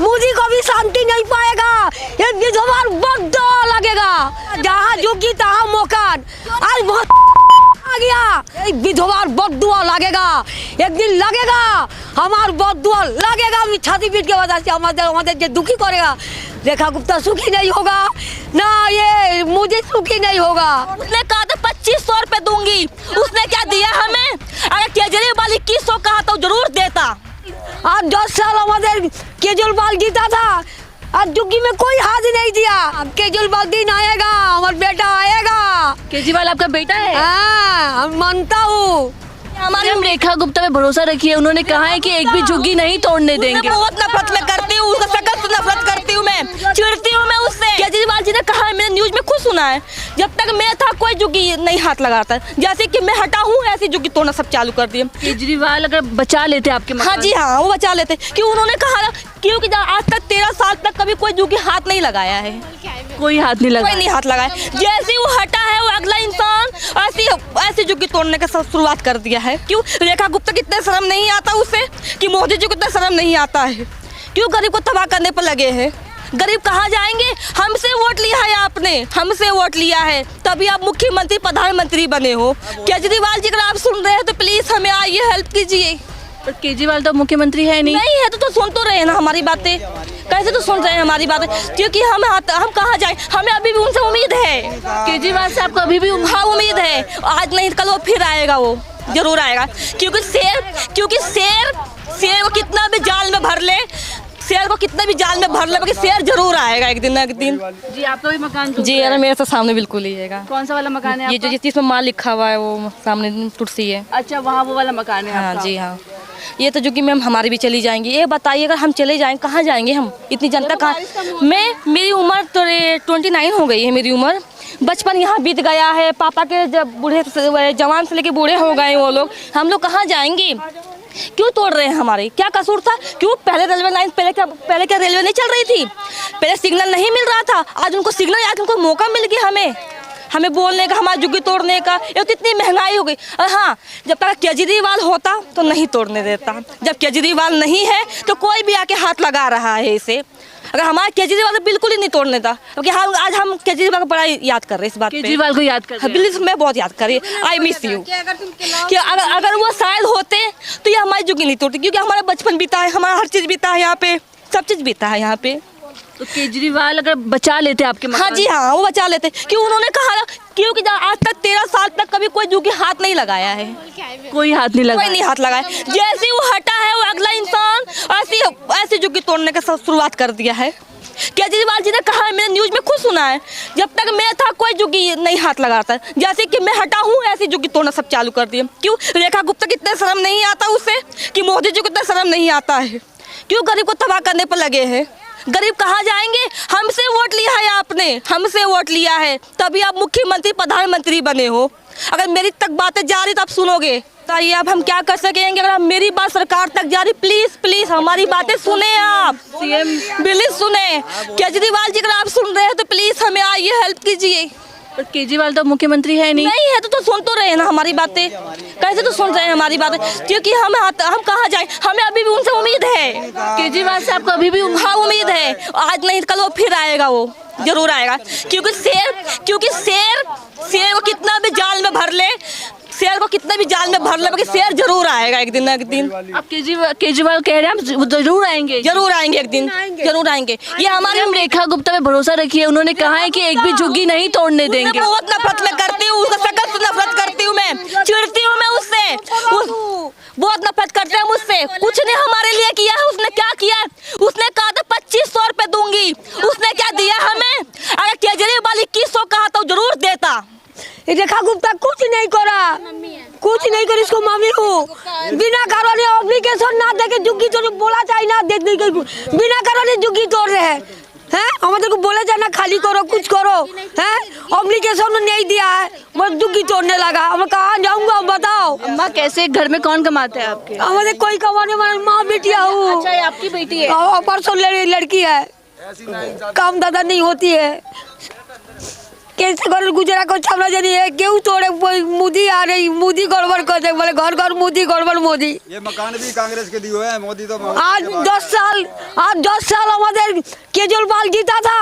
मोदी को भी शांति नहीं पाएगा। ये विधवा बद्दो लगेगा, जहाँ झुकी तहाँ मकान। आज बहुत आ गया, एक विधवा बद्दुआ लगेगा, एक दिन लगेगा हमार बद्दुआ लगेगा। हम छाती पीट के वजह से हमारे दुखी करेगा। रेखा गुप्ता सुखी नहीं होगा ना, ये मुझे सुखी नहीं होगा। उसने कहा था 2500 रुपए दूंगी, उसने क्या दिया हमें? अगर केजरीवाल 2100 कहा तो जरूर देता। आज 10 साल हमारे केजरीवाल जीता था, आज जुग्गी में कोई हाथ नहीं दिया। केजरीवाल दिन आएगा, हमारा बेटा आएगा। केजरीवाल आपका बेटा है? हाँ, हम मानता हूँ। हमारे हम रेखा गुप्ता पे भरोसा रखिए, उन्होंने कहा है कि एक भी झुग्गी नहीं तोड़ने देंगे। बहुत नफरत मैं करती हूँ, उसका शकल से नफरत करती हूँ, मैं चिढ़ती हूँ मैं उससे। केजरीवाल जी ने कहा है, मैंने न्यूज में खुद सुना है, जब तक मैं था कोई झुग्गी नहीं हाथ लगाता। जैसे कि मैं हटा हूँ ऐसी झुग्गी तोड़ना सब चालू कर दिए। केजरीवाल अगर बचा लेते आपके हाँ जी हाँ, वो बचा लेते, क्यों उन्होंने कहा, क्योंकि आज तक 13 साल तक कभी कोई झुग्गी हाथ नहीं लगाया है, कोई हाथ नहीं लगा, कोई नहीं हाथ लगाया। जैसे वो हटा है वो अगला इंसान ऐसी झुग्गी तोड़ने का शुरुआत कर दिया है। क्यों रेखा गुप्ता कितने शर्म नहीं आता उसे, कि मोदी जी को कितना शर्म नहीं आता है? क्यों गरीब को तबाह करने पर लगे हैं? गरीब कहाँ जाएंगे? हमसे वोट लिया है आपने, हमसे वोट लिया है, तभी आप मुख्यमंत्री प्रधानमंत्री बने हो। केजरीवाल जी अगर आप सुन रहे हैं तो प्लीज हमें आइए, हेल्प कीजिए। पर केजरीवाल तो मुख्यमंत्री है नहीं है तो सुन तो रहे हैं ना हमारी बातें, कैसे तो सुन रहे हैं हमारी बातें? क्योंकि हम कहाँ जाए, हमें अभी भी उनसे उम्मीद है। केजरीवाल से आपको अभी भी उम्मीद है, आज नहीं कल वो फिर आएगा, वो जरूर आएगा। क्योंकि शेर को कितना भी जाल में भर ले, शेर को कितना भी जाल में भर ले, बाकी शेर जरूर आएगा एक दिन ना एक दिन। जी आपका भी मकान जी यार मेरे तो सामने बिल्कुल ही है। कौन सा वाला मकान है? ये जो जिसमें माल लिखा हुआ है वो सामने तुलसी है। अच्छा, वहाँ वो वाला मकान है? हाँ जी हाँ। ये तो जो कि मैम हमारी भी चली जाएंगी। ये बताइए अगर हम चले जाएंगे कहाँ जाएंगे हम? इतनी जनता कहाँ? मेरी उम्र तो 29 हो गई है मेरी उम्र। बचपन यहाँ बीत गया है, पापा के जब बूढ़े जवान से लेके बूढ़े हो गए वो लोग, हम लोग कहाँ जाएंगे? क्यों तोड़ रहे हैं? हमारे क्या कसूर था? क्यों पहले रेलवे लाइन पहले क्या रेलवे नहीं चल रही थी? पहले सिग्नल नहीं मिल रहा था, आज उनको सिग्नल, आज उनको मौका मिल गया हमें बोलने का, हमारी झुग्गी तोड़ने का। ये तो इतनी महंगाई हो गई। और हाँ, जब तक केजरीवाल होता तो नहीं तोड़ने देता, जब केजरीवाल नहीं है तो कोई भी आके हाथ लगा रहा है इसे। अगर हमारा केजरीवाल तो बिल्कुल ही नहीं तोड़ने था, क्योंकि आज हम केजरीवाल को बड़ा याद कर रहे हैं इस बात पे। केजरीवाल को याद कर प्लीज, मैं बहुत याद कर रही हूँ। I miss you. कि अगर वो शायद होते तो ये हमारी झुग्गी नहीं तोड़ती, क्योंकि हमारा बचपन बीता है, हमारा हर चीज़ बीता है यहाँ पे, सब चीज़ बीता है यहाँ पे। तो केजरीवाल अगर बचा लेते आपके मकान? हाँ जी हाँ, वो बचा लेते, क्यों उन्होंने कहा, क्योंकि आज तक 13 साल तक कभी कोई झुग्गी हाथ नहीं लगाया है, कोई हाथ नहीं लगा, कोई नहीं हाथ लगाया। जैसे वो हटा है वो अगला इंसान ऐसी झुग्गी तोड़ने का शुरुआत कर दिया है। केजरीवाल जी ने कहा है, मैंने न्यूज में खुद सुना है, जब तक मैं था कोई झुग्गी नहीं हाथ लगाता। जैसे कि मैं हटा हूँ ऐसी झुग्गी तोड़ना सब चालू कर दिए। क्यों रेखा गुप्ता कितने शर्म नहीं आता उसे, कि मोदी जी को कितना शर्म नहीं आता है? क्यों गरीब को तबाह करने पर लगे हैं? गरीब कहाँ जाएंगे? हमसे वोट लिया है आपने, हमसे वोट लिया है, तभी आप मुख्यमंत्री प्रधानमंत्री बने हो। अगर मेरी तक बातें जा रही तो आप सुनोगे, बताइए अब हम क्या कर सकेंगे? अगर मेरी बात सरकार तक जा रही, प्लीज हमारी बातें सुने आप, प्लीज सुने। केजरीवाल जी अगर आप सुन रहे हैं तो प्लीज हमें आइए, हेल्प कीजिए। पर केजरीवाल तो मुख्यमंत्री है नहीं है तो सुन तो रहे हैं ना हमारी बातें, कैसे तो सुन रहे हैं हमारी बातें? क्योंकि हम कहाँ जाए, हमें अभी भी उनसे उम्मीद है। केजरीवाल से आपको अभी भी उम्मीद है, आज नहीं कल वो फिर आएगा, वो जरूर आएगा। क्योंकि शेर को कितना भी जाल में भर ले, शेर को कितना भी जाल में भर ले, बाकी शेर जरूर आएगा एक दिन ना एक दिन। अब केजरीवाल कह रहे हैं जरूर आएंगे एक दिन, जरूर आएंगे। ये हमारे हम रेखा गुप्ता पे भरोसा रखिए, उन्होंने कहा है कि एक भी झुग्गी नहीं तोड़ने देंगे। बहुत नफरत मैं करती हूँ, उसका शकल से नफरत करती हूँ, मैं चिढ़ती हूँ मैं उससे, बहुत नफरत करते हैं मुझसे। कुछ ने हमारे लिए किया है, उसने क्या किया? उसने कहा था 2500 रुपए दूंगी, उसने क्या दिया हमें? अगर केजरीवाल 2100 कहा तो जरूर देता। रेखा गुप्ता कुछ नहीं करा, कुछ नहीं कर, इसको मम्मी हूँ। बिना कारण एप्लीकेशन ना देके झुग्गी तोड़, बोला चाहिए ना देखने के, बिना कारण झुग्गी तोड़ रहे हैं। हमारे को बोला जाए ना खाली करो, कुछ करो, हैं? एप्लीकेशन नहीं दिया है, मैं झुग्गी तोड़ने लगा। मैं कहाँ जाऊँगा बताओ? अम्मा कैसे, घर में कौन कमाते हैं आपके? हमारे कोई कमाने वाला, माँ बेटिया हूँ। अच्छा, ये आपकी बेटी है? परसों लड़की है, काम दादा नहीं होती है। कैसे घर गुजरा करছে আমরা জানি কেউ তোড়ে মোদি আর এই মোদি গড়বড় করে বলে घर घर मोदी गड़बड़ मोदी। ये मकान भी कांग्रेस के दिए हुए हैं, मोदी तो आज 10 साल हमारे केजरीवाल जीता था,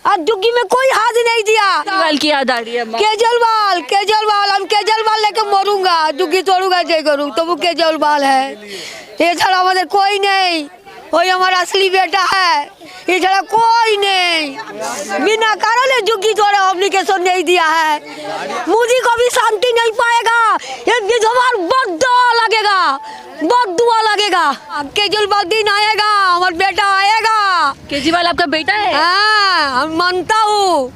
आज जुग्गी में कोई हाथ नहीं दिया। केजरीवाल की याद आ रही है अम्मा। केजरीवाल हम केजरीवाल लेके मरूंगा, जुग्गी तोड़ूंगा जय करूँ तो वो केजरीवाल है, ये छड़ा हमारे कोई नहीं, वही हमारा असली बेटा है, ये छड़ा कोई नहीं। बिना कारण जुग्गी तोड़े एप्लीकेशन नहीं दिया है, मोदी को भी शांति नहीं पाएगा, ये विधवा बहुत दुआ लगेगा, बहुत दुआ लगेगा। केजरीवाल दिन आएगा, हमारा बेटा आएगा। केजरीवाल आपका बेटा है? हाँ हम मानता हूँ।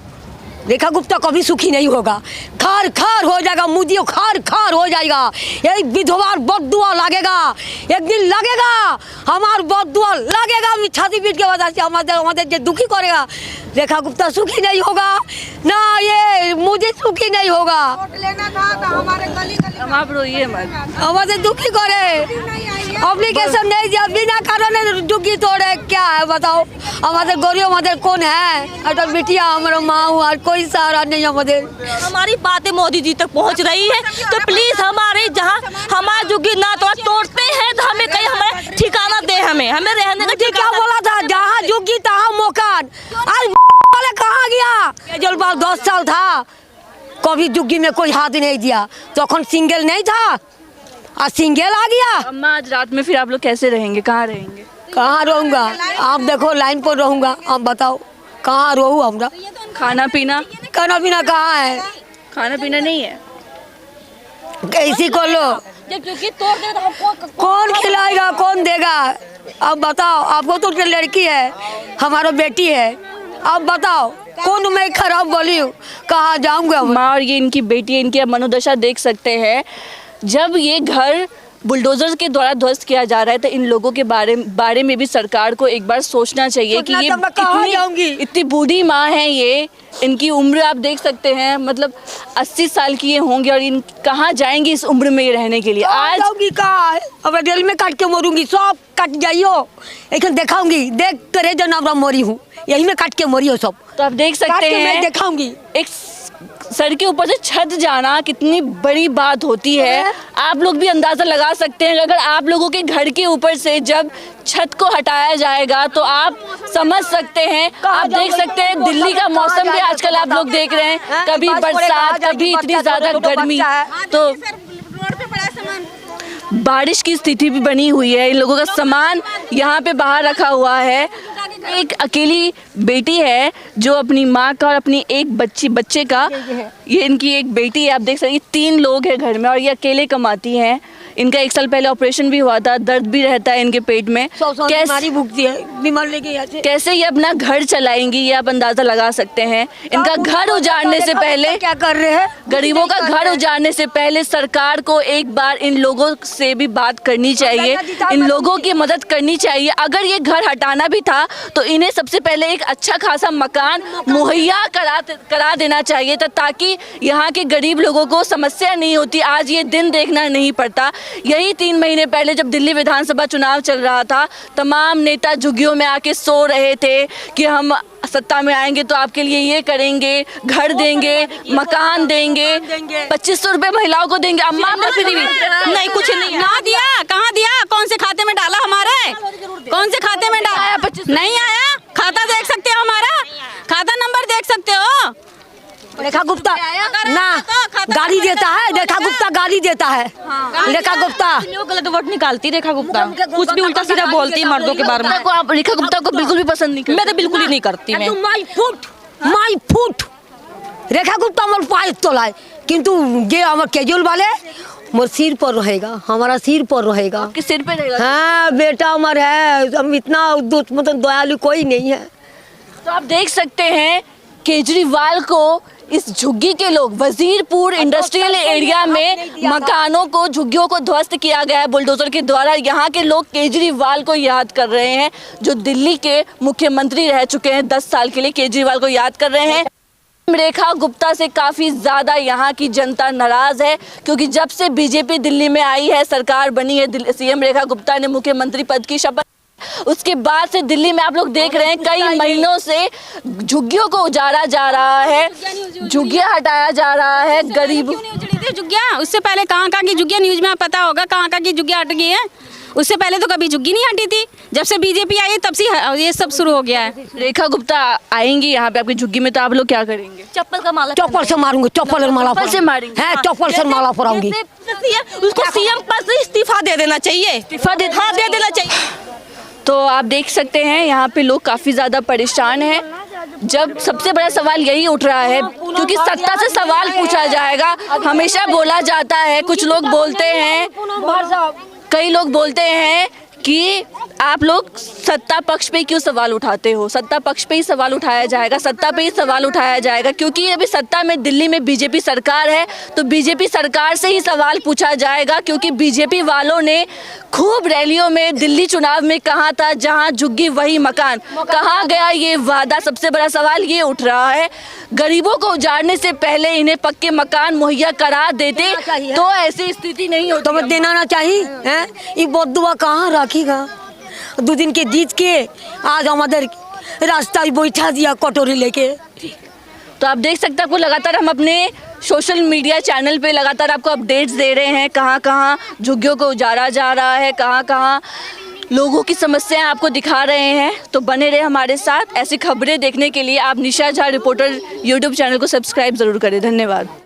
रेखा गुप्ता कभी सुखी नहीं होगा, खार खार हो जाएगा, मोदी खार खार हो जाएगा, ये विधवा बहुत दुआ लगेगा, एक दिन लगेगा हमार बहुत दुआ लगेगा। हम छाती पीट के बता हमारे जो दुखी करेगा, रेखा गुप्ता सुखी नहीं होगा ना, ये मोदी सुखी नहीं होगा। लेना था तो हमारे गली गली आप रोइए मत। हमारे दुखी करे, एप्लीकेशन नहीं दिया, बिना कारण दुखी तोड़े क्या है बताओ। हमारे गरीब हमारे कौन है, अटल बिटिया हमारा माँ हुआ, कोई सहारा नहीं हमारे। हमारी बातें मोदी जी तक पहुंच रही है तो प्लीज हमारे जहाँ हमारा जुग्गी ना तो तोड़ते हैं तो हमें कहीं हमें ठिकाना दे, हमें रहने का क्या बोला था, जहाँ जुग्गी तहाँ मकान, आज वाले कहाँ गया। केजरीवाल 10 साल था, कभी जुग्गी में कोई हाथ नहीं दिया, तो सिंगल नहीं था, आज सिंगल आ गया। अम्मा आज रात में फिर आप लोग कैसे रहेंगे, कहाँ रहेंगे? कहाँ रहूँगा, आप देखो लाइन पर रहूँगा, आप बताओ कहाँ रहूँ हमरा। खाना पीना खाना पीना कहाँ है, खाना पीना नहीं है। कैसी कर लो, जब जुग्गी तोड़ दे तो हमको कौन खिलाएगा कौन देगा, अब बताओ। आपको तो लड़की है, हमारा बेटी है, अब बताओ कौन मैं खराब बोली हूँ, कहाँ जाऊँगा। माँ और ये इनकी बेटी है, इनकी आप मनोदशा देख सकते हैं। जब ये घर बुलडोजर के द्वारा ध्वस्त किया जा रहा है तो इन लोगों के बारे में भी सरकार को एक बार सोचना चाहिए कि ये सोचना तो मैं कहाँ जाऊंगी? इतनी बूढ़ी माँ है, ये इनकी उम्र आप देख सकते हैं, मतलब 80 साल की ये होंगी और इन कहाँ जाएंगी इस उम्र में रहने के लिए। आज जाऊंगी कहाँ, अब दिल में काट के मरूंगी, सब कट जाइयो, एक दिखाऊंगी, देख करे जो नाम मरी हूँ, यही में काट के मरी हो सब। तो आप देख सकते हैं दिखाऊंगी, एक सर के ऊपर से छत जाना कितनी बड़ी बात होती है। आप लोग भी अंदाजा लगा सकते हैं, अगर आप लोगों के घर के ऊपर से जब छत को हटाया जाएगा तो आप समझ सकते हैं। आप देख सकते हैं दिल्ली का मौसम भी आजकल आप लोग देख रहे हैं, कभी बरसात कभी इतनी ज्यादा गर्मी, तो रोड पे पड़ा सामान, बारिश की स्थिति भी बनी हुई है। इन लोगों का सामान यहाँ पे बाहर रखा हुआ है। एक अकेली बेटी है जो अपनी माँ का और अपनी एक बच्चे का, ये इनकी एक बेटी है, आप देख सकते हैं। 3 लोग हैं घर में और ये अकेले कमाती हैं। इनका 1 साल पहले ऑपरेशन भी हुआ था, दर्द भी रहता है इनके पेट में। बीमारी भुगती है, बीमार लेके कैसे ये अपना घर चलाएंगी ये आप अंदाजा लगा सकते हैं। इनका घर उजाड़ने से पहले क्या कर रहे हैं, गरीबों का घर उजाड़ने से पहले सरकार को एक बार इन लोगों से भी बात करनी चाहिए, इन लोगों की मदद करनी चाहिए। अगर ये घर हटाना भी था तो इन्हें सबसे पहले एक अच्छा खासा मकान मुहैया करा देना चाहिए था, ताकि यहाँ के गरीब लोगों को समस्या नहीं होती, आज ये दिन देखना नहीं पड़ता। यही 3 महीने पहले जब दिल्ली विधानसभा चुनाव चल रहा था, तमाम नेता झुग्गियों में आके सो रहे थे कि हम सत्ता में आएंगे तो आपके लिए ये करेंगे, घर देंगे, मकान देंगे, 2500 रुपए महिलाओं को देंगे। अम्मा आपने फ्री नहीं, कुछ नहीं ना दिया, कहाँ दिया, कौन से खाते में डाला, हमारे कौन से खाते में डाला, 25 नहीं आया। खाता देख सकते हो, हमारा खाता नंबर देख सकते हो। रेखा गुप्ता ना गाली देता है, रेखा गुप्ता गाली देता है, रेखा गुप्ता गलत वोट निकालती रेखा गुप्ता, कुछ भी उल्टा सीधा बोलती है मर्दों के बारे में। आप रेखा गुप्ता को बिल्कुल भी पसंद नहीं करते? मैं तो बिल्कुल ही नहीं करती। मैं माई फुट रेखा गुप्ता मोर पाए तोलाय, किंतु जे हमर केजरीवाल है मोर सिर पर रहेगा, हमारा सिर पर रहेगा, किस सिर पे रहेगा? हाँ बेटा हमार है, हम इतना मतलब दयालु कोई नहीं है। तो आप देख सकते हैं केजरीवाल को इस झुग्गी के लोग, वजीरपुर इंडस्ट्रियल एरिया में मकानों को, झुग्गियों को ध्वस्त किया गया है बुलडोजर के द्वारा। यहाँ के लोग केजरीवाल को याद कर रहे हैं, जो दिल्ली के मुख्यमंत्री रह चुके हैं 10 साल के लिए, केजरीवाल को याद कर रहे हैं। रेखा गुप्ता से काफ़ी ज़्यादा यहाँ की जनता नाराज़ है, क्योंकि जब से बीजेपी दिल्ली में आई है, सरकार बनी है, सीएम रेखा गुप्ता ने मुख्यमंत्री पद की शपथ उसके बाद से दिल्ली में आप लोग देख रहे हैं कई महीनों से झुग्गियों को उजाड़ा जा रहा है, झुग्गियां हटाया जा रहा है। गरीब क्यों नहीं उजड़ी थी झुग्गियां? उससे पहले कहाँ की झुग्गियां, न्यूज में पता होगा कहाँ की झुग्गियां हट गई हैं। उससे पहले तो कभी झुग्गी नहीं हटी थी। जब से बीजेपी आई तब से ये सब शुरू हो गया है। रेखा गुप्ता आएंगी यहाँ पे आपकी झुग्गी में, तो आप लोग क्या करेंगे? चप्पल का माला चप्पल से मारूंगी, चप्पल और माला चप्पल से मारेंगे? है, चप्पल से माला पराऊंगी। उसको सीएम पद से इस्तीफा दे देना चाहिए, इस्तीफा दे देना चाहिए। तो आप देख सकते हैं यहाँ पे लोग काफ़ी ज़्यादा परेशान हैं। जब सबसे बड़ा सवाल यही उठ रहा है क्योंकि सत्ता से सवाल पूछा जाएगा। हमेशा बोला जाता है, कुछ लोग बोलते हैं, कई लोग बोलते हैं कि आप लोग सत्ता पक्ष पे क्यों सवाल उठाते हो, सत्ता पक्ष पे ही सवाल उठाया जाएगा, सत्ता पे ही सवाल उठाया जाएगा क्योंकि अभी सत्ता में दिल्ली में बीजेपी सरकार है, तो बीजेपी सरकार से ही सवाल पूछा जाएगा क्योंकि बीजेपी वालों ने खूब रैलियों में दिल्ली चुनाव में कहा था जहां झुग्गी वही मकान, कहाँ गया ये वादा? सबसे बड़ा सवाल ये उठ रहा है। गरीबों को उजाड़ने से पहले इन्हें पक्के मकान मुहैया करा देते तो ऐसी स्थिति नहीं होती। तो देना ना चाहिए हैं, ये बदुआ कहाँ रखेगा? 2 दिन के जीत के आज हमारे रास्ता बैठा दिया कटोरी लेके। तो आप देख सकते हैं, आपको लगातार हम अपने सोशल मीडिया चैनल पे लगातार आपको अपडेट्स दे रहे हैं, कहाँ कहाँ झुग्गियों को उजाड़ा जा रहा है, कहाँ कहाँ लोगों की समस्याएं आपको दिखा रहे हैं। तो बने रहे हमारे साथ। ऐसी खबरें देखने के लिए आप निशा झा रिपोर्टर यूट्यूब चैनल को सब्सक्राइब ज़रूर करें। धन्यवाद।